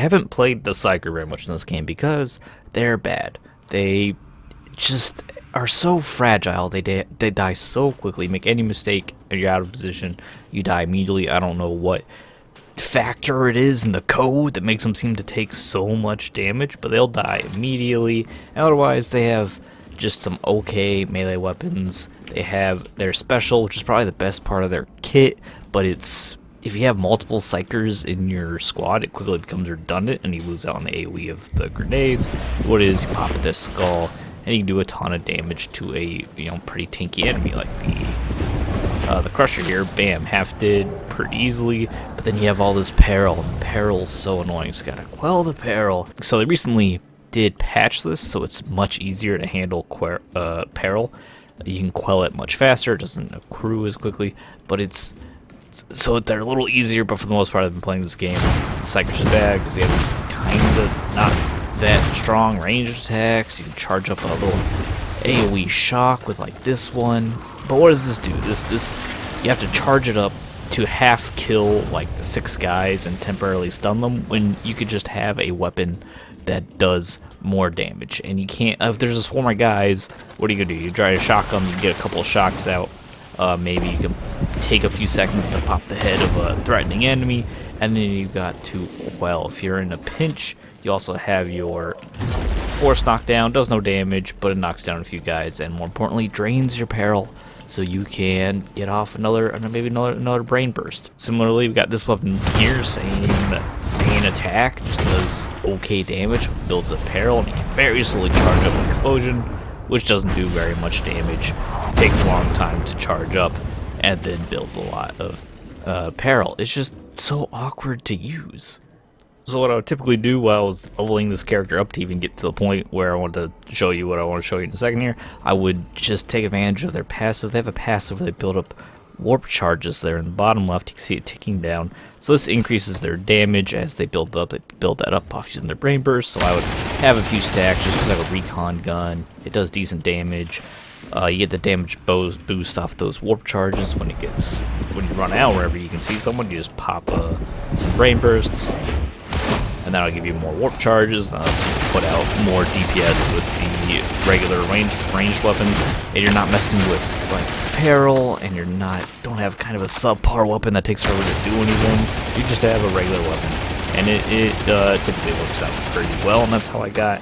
haven't played the Psyker very much in this game because they're bad. They just are so fragile. They die so quickly. Make any mistake and you're out of position, you die immediately. I don't know what factor it is in the code that makes them seem to take so much damage, but they'll die immediately. And otherwise, they have just some okay melee weapons. They have their special, which is probably the best part of their kit, but it's, if you have multiple Psykers in your squad, it quickly becomes redundant and you lose out on the AoE of the grenades. What it is, you pop this skull and you can do a ton of damage to a, you know, pretty tanky enemy like the Crusher here. Bam, half did pretty easily, but then you have all this peril, and peril's so annoying, so you gotta quell the peril. So they recently did patch this, so it's much easier to handle peril. You can quell it much faster, it doesn't accrue as quickly, but it's so they're a little easier. But for the most part, I've been playing this game. Psyker's just bad because you have these kind of not that strong range attacks. You can charge up a little AoE shock with like this one. But what does this do? This you have to charge it up to half kill like 6 guys and temporarily stun them, when you could just have a weapon that does more damage. And you can't, if there's a swarm of guys, what are you gonna do? You try to shock them, you get a couple of shocks out. Maybe you can take a few seconds to pop the head of a threatening enemy, and then you've got to quell. If you're in a pinch, you also have your force knockdown. Does no damage, but it knocks down a few guys, and more importantly, drains your peril, so you can get off maybe another brain burst. Similarly, we've got this weapon here, same main attack, just does okay damage, builds up peril, and you can very slowly charge up an explosion, which doesn't do very much damage, takes a long time to charge up, and then builds a lot of peril. It's just so awkward to use. So what I would typically do while I was leveling this character up to even get to the point where I want to show you what I want to show you in a second here, I would just take advantage of their passive. They have a passive where they build up warp charges there in the bottom left. You can see it ticking down. So this increases their damage as they build up. They build that up off using their brain burst. So I would have a few stacks just because I have a recon gun. It does decent damage. You get the damage boost off those warp charges when you run out. Wherever you can see someone, you just pop some brain bursts, and that'll give you more warp charges. That'll put out more DPS with the regular ranged weapons, and you're not messing with like peril, and don't have kind of a subpar weapon that takes forever to do anything. You just have a regular weapon, and it typically works out pretty well. And that's how I got.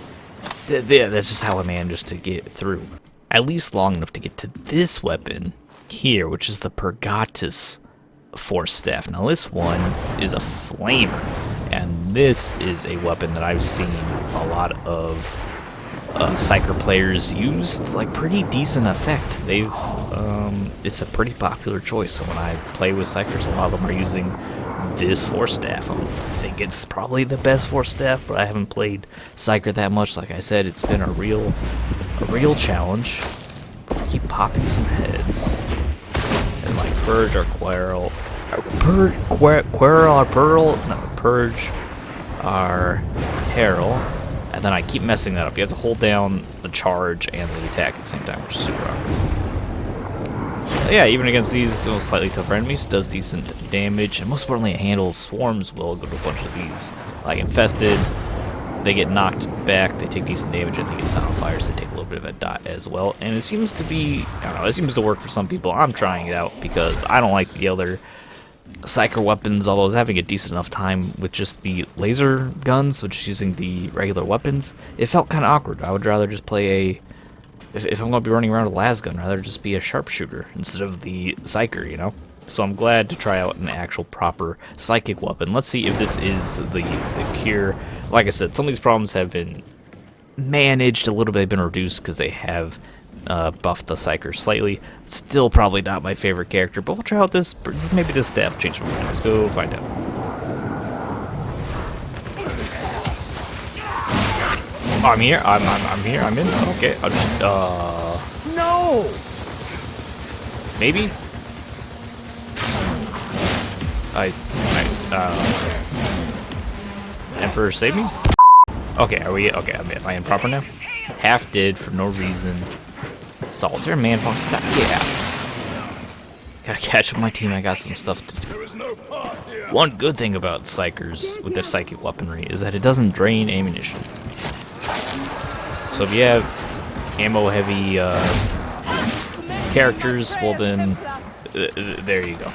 That's just how I managed to get through at least long enough to get to this weapon here, which is the Purgatus Force Staff. Now this one is a flamer, and this is a weapon that I've seen a lot of Psyker players use. It's like pretty decent effect. It's a pretty popular choice. So when I play with Psykers, a lot of them are using this Force Staff. I think it's probably the best Force Staff, but I haven't played Psyker that much. Like I said, it's been a real challenge. But we keep popping some heads, and like purge our purge our peril, and then I keep messing that up. You have to hold down the charge and the attack at the same time, which is super awkward. Yeah, even against these slightly tougher enemies, it does decent damage, and most importantly, it handles swarms well. Go to a bunch of these like infested. They get knocked back, they take decent damage, and they get sound fires. They take a little bit of a dot as well. And it seems to be, I don't know, it seems to work for some people. I'm trying it out because I don't like the other Psyker weapons, although I was having a decent enough time with just the laser guns, which is using the regular weapons. It felt kind of awkward. I would rather just play if I'm going to be running around with a las gun, I'd rather just be a sharpshooter instead of the Psyker, you know? So I'm glad to try out an actual proper psychic weapon. Let's see if this is the cure. Like I said, some of these problems have been managed a little bit. They've been reduced because they have buffed the Psyker slightly. Still probably not my favorite character, but we'll try out this. Maybe this staff will change my mind. Let's go find out. Oh, I'm here. I'm here. I'm in. Okay. I'll just no. Maybe. Emperor, save me? Okay, are we, okay, am I in proper now? Half did for no reason. Solitaire Manfox staff, yeah. Gotta catch up my team, I got some stuff to do. One good thing about Psykers with their psychic weaponry is that it doesn't drain ammunition. So if you have ammo-heavy characters, well then, there you go.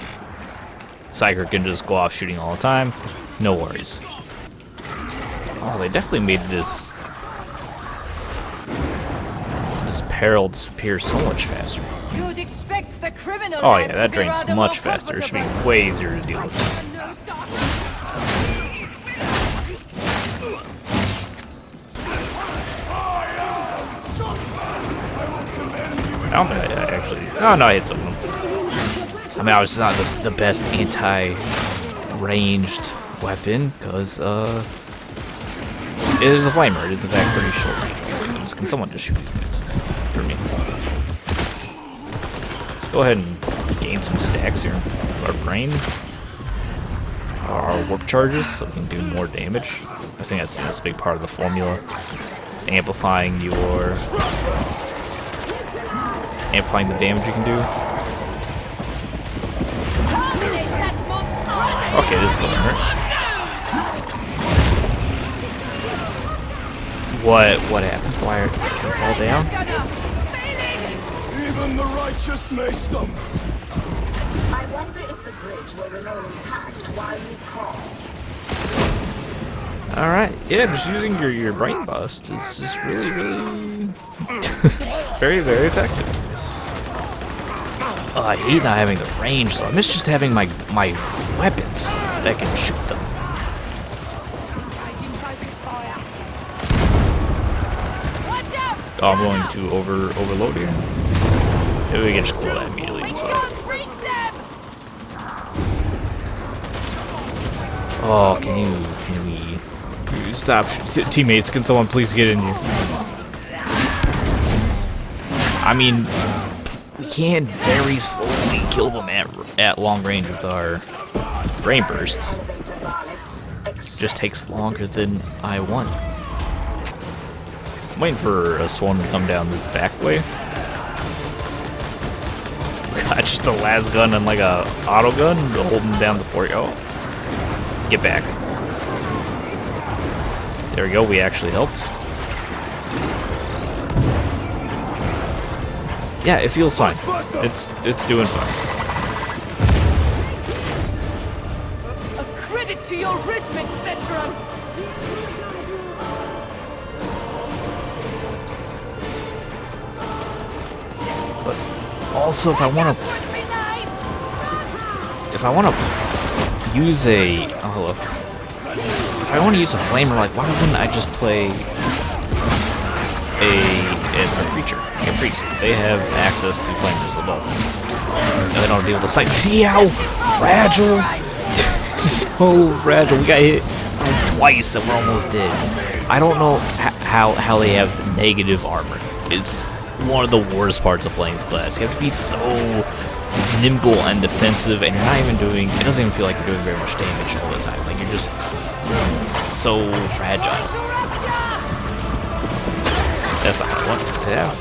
Psyker can just go off shooting all the time, no worries. Oh, they definitely made this peril disappear so much faster. You'd expect the criminal. Oh yeah, that drains much faster. It should be way easier to deal with. I don't think I actually... Oh no, I hit some of them. I mean, I was not the best anti-ranged weapon, because, it is a flamer. It is, in fact, pretty short range. Can someone just shoot these guys for me? Let's go ahead and gain some stacks here. Our brain. Our warp charges, so we can do more damage. I think that's a big part of the formula. It's amplifying the damage you can do. Okay, this is gonna hurt. What happened? Why can I fall down? Even the righteous may stumble. I wonder if the bridge will remain intact while you cross. Alright, yeah, just using your brain bust is just really very, very effective. Oh, I hate not having the range, so I miss just having my weapons that can shoot them. Oh, I'm going to overload here. Maybe we can just blow that immediately inside. Oh, can we stop? Teammates, can someone please get in here? I mean, we can very slowly kill them at long range with our brain burst. It just takes longer than I want. I'm waiting for a swarm to come down this back way. Got just the last gun and like a auto gun to hold him down before you. Oh, get back. There we go. We actually helped. Yeah, it feels fine. It's doing fine. A credit to your regiment, veteran. But also, if I want to use a if I want to use a flamer, like why wouldn't I just play a creature, like a priest? They have access to flamers above. And they don't deal with the sight. See how fragile? So fragile. We got hit twice and we're almost dead. I don't know how they have negative armor. It's one of the worst parts of playing this class. You have to be so nimble and defensive, and you're not even doing, it doesn't even feel like you're doing very much damage all the time. Like, you're just so fragile. That's not what I want to have.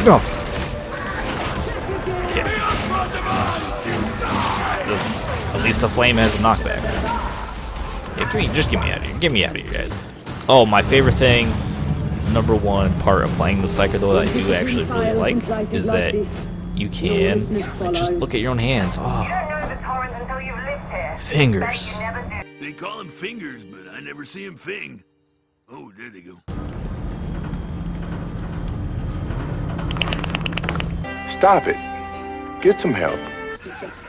No. Okay. At least the flame has a knockback. Yeah, just get me out of here. Get me out of here, guys. Oh, my favorite thing, number one part of playing the Psyker, though, that I do actually really like, is that you can just look at your own hands. Oh, fingers. They call him fingers, but I never see him fing. Oh, there they go. Stop it. Get some help.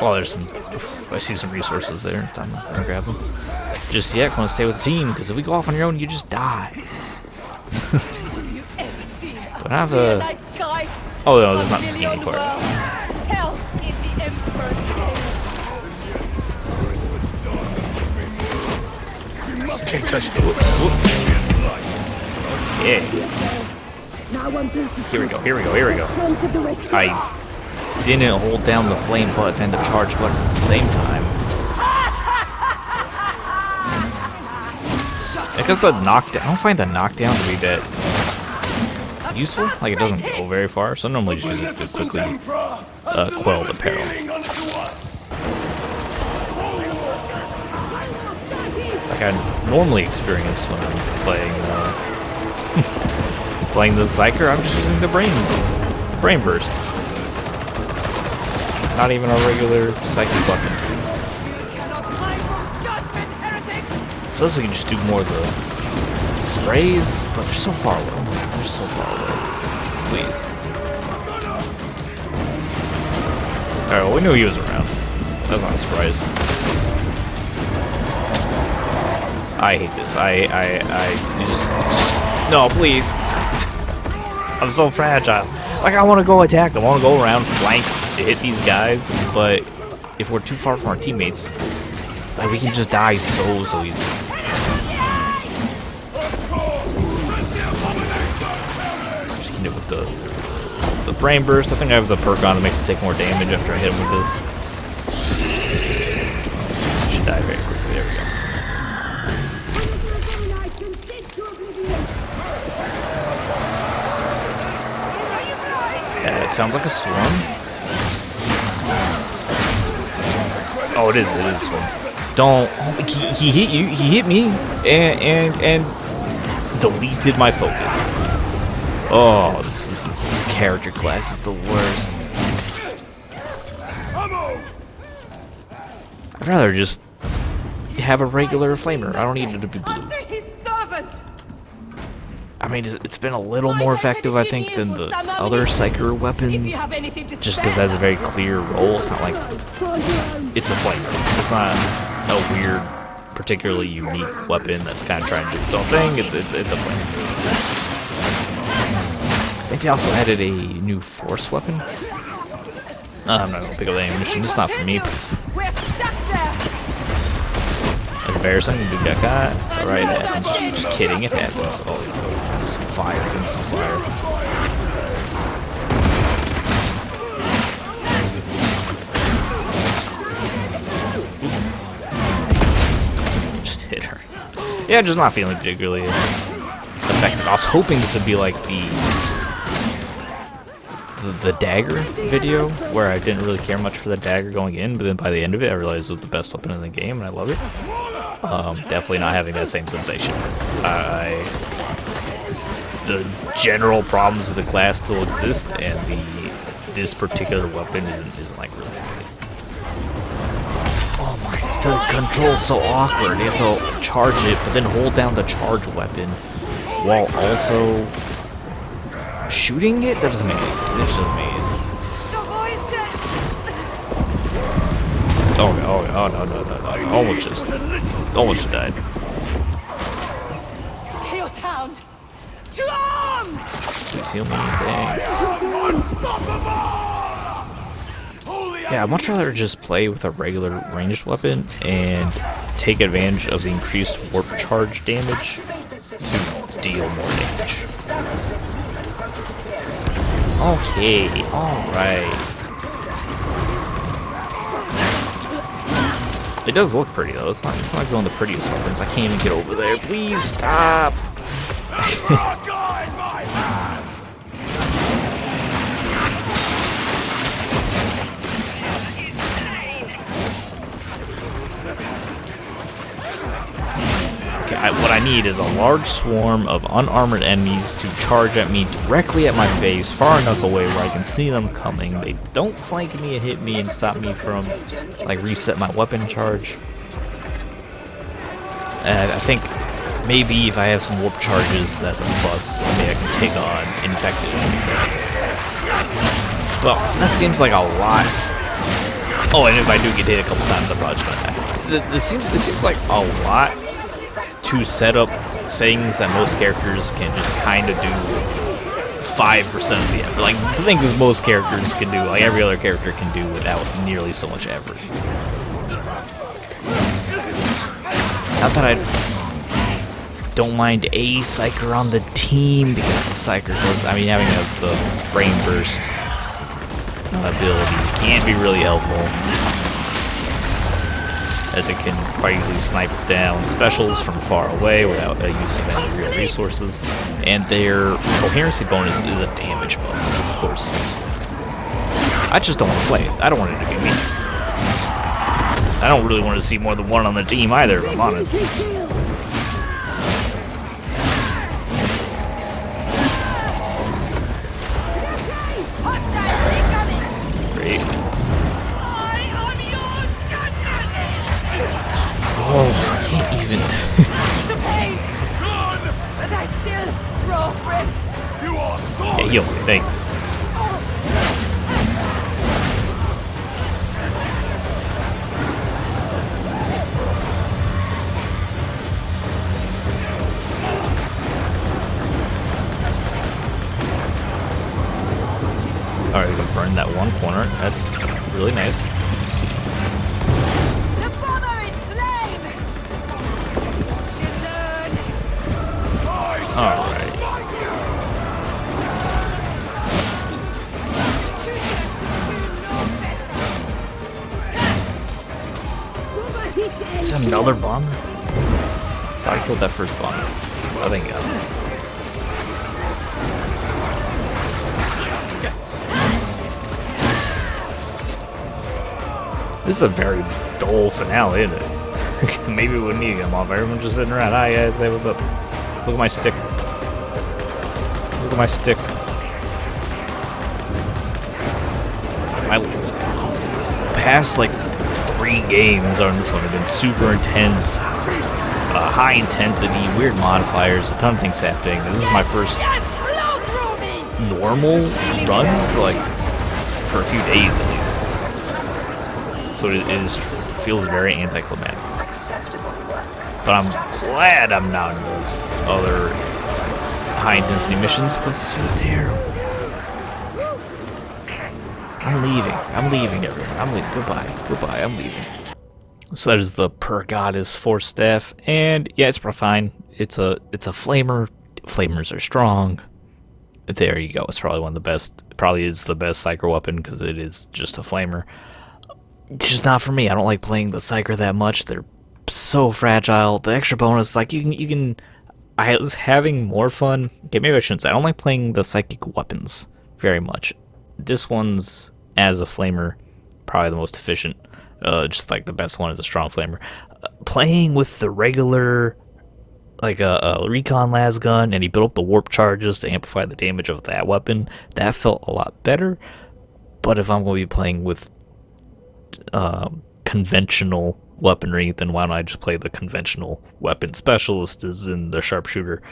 Oh, there's some. I see some resources there. Time to grab them. Just yet, want to stay with the team, because if we go off on your own, you just die. Do I have a? Oh no, there's not the skinny part. Can't touch the Okay. Here we go. Here we go. Here we go. I didn't hold down the flame button and the charge button at the same time. Because the knockdown, I don't find the knockdown to be that useful. Like, it doesn't go very far, so I normally just use it to quickly quell the peril. Like I normally experience when I'm playing playing the Psyker, I'm just using the brain burst. Not even a regular psychic weapon. Suppose we can just do more of the sprays, but they're so far away. They're so far away. Please. Alright, well, we knew he was around. That's not a surprise. I hate this. I just no, please. I'm so fragile. Like, I want to go attack. I want to go around, flank, to hit these guys, but if we're too far from our teammates, like, we can just die so easily. Just hit it with the brain burst. I think I have the perk on that makes him take more damage after I hit him with this. Should die very quickly. There we go. Yeah, it sounds like a swarm. Oh, it is a swarm. Don't. Oh, he hit you. He hit me, and deleted my focus. Oh, this character class is the worst. I'd rather just have a regular flamer. I don't need it to be blue. I mean, it's been a little more effective, I think, than the other Psyker weapons, just because it has a very clear role. It's not like it's a flamer. It's not a weird, particularly unique weapon that's kind of trying to do its own thing. It's a flamer. I think they also added a new force weapon. I'm not gonna pick up the ammunition. It's not for me. We're stuck there. Embarrassing, we got caught. It's alright, it happens. Just kidding, it happens. Oh, some fire, give me some fire. Just hit her. Yeah, just not feeling particularly effective. I was hoping this would be like the dagger video, where I didn't really care much for the dagger going in, but then by the end of it I realized it was the best weapon in the game and I love it. Definitely not having that same sensation. The general problems with the class still exist, and this particular weapon isn't like really good. Oh my, the control's so awkward. You have to charge it, but then hold down the charge weapon while also shooting it? That doesn't make any sense. It just doesn't make any sense. Oh no, almost just died. Chaos Hound, to arms! Please heal me, thanks. Yeah, I'd much rather just play with a regular ranged weapon and take advantage of the increased warp charge damage to deal more damage. Okay, alright. It does look pretty though. It's not one of the prettiest weapons. I can't even get over there. Please stop. What I need is a large swarm of unarmored enemies to charge at me directly at my face, far enough away where I can see them coming. They don't flank me and hit me and stop me from, like, reset my weapon charge. And I think maybe if I have some warp charges, that's a plus. Maybe I can take on infected enemies. Well, that seems like a lot. Oh, and if I do get hit a couple times, I'm probably just gonna die. It seems like a lot to set up things that most characters can just kind of do 5% of the effort. Like, the things most characters can do, like every other character can do without nearly so much effort. Not that I don't mind a Psyker on the team, because the Psyker does, I mean, having the brain burst ability can be really helpful. as it can quite easily snipe down specials from far away without the use of any real resources. And their coherency bonus is a damage bonus, of course. I just don't want to play it. I don't want it to be me. I don't really want to see more than one on the team either, if I'm honest. Great. Oh, I can't even. The pain! But I still draw breath. You are sorry. Yeah, heal me, thank you. Alright, we can burn that one corner. That's really nice. The bomber is slain! Should learn. Alright. Is that another bomber? Thought I killed that first bomber. I think I got it. This is a very dull finale, isn't it? Maybe we wouldn't need to get them off. Everyone's just sitting around. Hi guys, hey, what's up? Look at my stick. Look at my stick. My past like 3 games on this one have been super intense, high intensity, weird modifiers, a ton of things happening. This is my first Yes, flow through me! normal run for a few days at least. So it feels very anticlimactic. But I'm glad I'm not in those other high intensity missions because this feels terrible. I'm leaving everyone. I'm leaving. Goodbye, I'm leaving. So that is the Per Goddess Force Staff, and yeah, it's probably fine. It's a flamer. Flamers are strong. There you go. It's probably one of the best. Probably is the best Psyker weapon because it is just a flamer. It's just not for me. I don't like playing the Psyker that much. They're so fragile. The extra bonus, like you can. I was having more fun. Okay, maybe I shouldn't say. I don't like playing the psychic weapons very much. This one's as a flamer, probably the most efficient. Just like the best one is a strong flamer. Playing with the regular, like a recon las gun, and he built up the warp charges to amplify the damage of that weapon. That felt a lot better. But if I'm going to be playing with conventional weaponry, then why don't I just play the conventional weapon specialist as in the sharpshooter,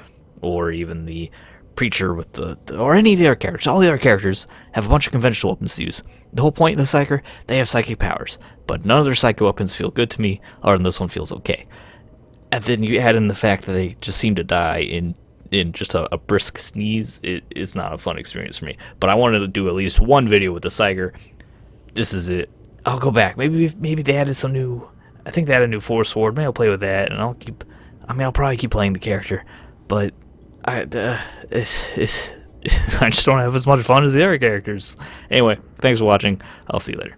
or even the preacher with the or any of the other characters. All the other characters have a bunch of conventional weapons to use. The whole point of the Psyker, they have psychic powers, but none of their psychic weapons feel good to me, other than this one feels okay. And then you add in the fact that they just seem to die in just a brisk sneeze. It's not a fun experience for me. But I wanted to do at least one video with the Psyker. This is it. I'll go back. Maybe they added some new. I think they had a new Force Sword. Maybe I'll play with that, and I'll probably keep playing the character. But I just don't have as much fun as the other characters. Anyway, thanks for watching. I'll see you later.